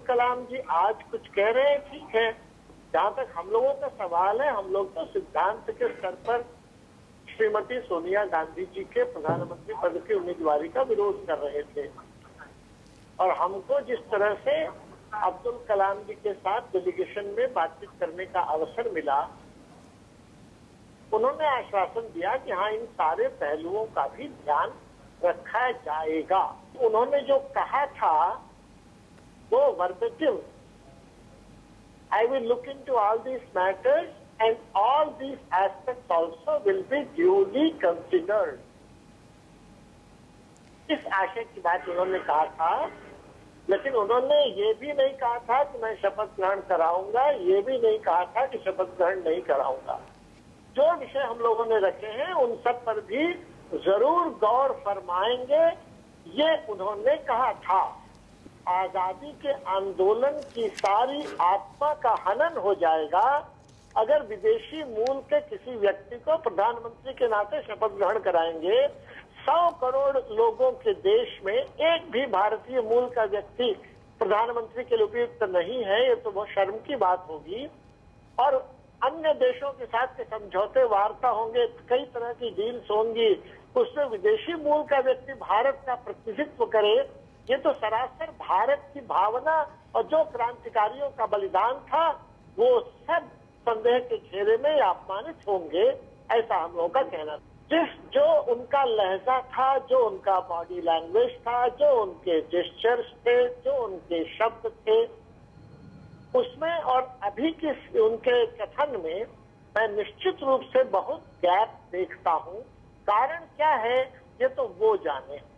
कलाम जी आज कुछ कह रहे हैं, ठीक है। जहां तक हम लोगों का सवाल है, हम लोग तो सिद्धांत के स्तर पर श्रीमती सोनिया गांधी जी के प्रधानमंत्री पद की उम्मीदवारी का विरोध कर रहे थे, और हमको जिस तरह से अब्दुल कलाम जी के साथ डेलीगेशन में बातचीत करने का अवसर मिला, उन्होंने आश्वासन दिया कि हाँ, इन सारे पहलुओं का भी ध्यान रखा जाएगा। उन्होंने जो कहा था वो verbatim, I will look into all these matters and all these aspects also will be duly considered, इस आशय की बात उन्होंने कहा था। लेकिन उन्होंने ये भी नहीं कहा था कि मैं शपथ ग्रहण कराऊंगा, ये भी नहीं कहा था कि शपथ ग्रहण नहीं कराऊंगा। जो विषय हम लोगों ने रखे हैं उन सब पर भी जरूर गौर फरमाएंगे, ये उन्होंने कहा था। आजादी के आंदोलन की सारी आत्मा का हनन हो जाएगा अगर विदेशी मूल के किसी व्यक्ति को प्रधानमंत्री के नाते शपथ ग्रहण कराएंगे। 100 करोड़ लोगों के देश में एक भी भारतीय मूल का व्यक्ति प्रधानमंत्री के लिए उपयुक्त नहीं है, ये तो बहुत शर्म की बात होगी। और अन्य देशों के साथ के समझौते वार्ता होंगे, कई तरह की डील्स होंगी, उसमें विदेशी मूल का व्यक्ति भारत का प्रतिनिधित्व करे, ये तो सरासर भारत की भावना और जो क्रांतिकारियों का बलिदान था वो सब संदेह के घेरे में अपमानित होंगे, ऐसा हम लोगों का कहना था। जो उनका लहजा था, जो उनका बॉडी लैंग्वेज था, जो उनके जेस्चर्स थे, जो उनके शब्द थे, उसमें और अभी के उनके कथन में मैं निश्चित रूप से बहुत गैप देखता हूं। कारण क्या है ये तो वो जाने।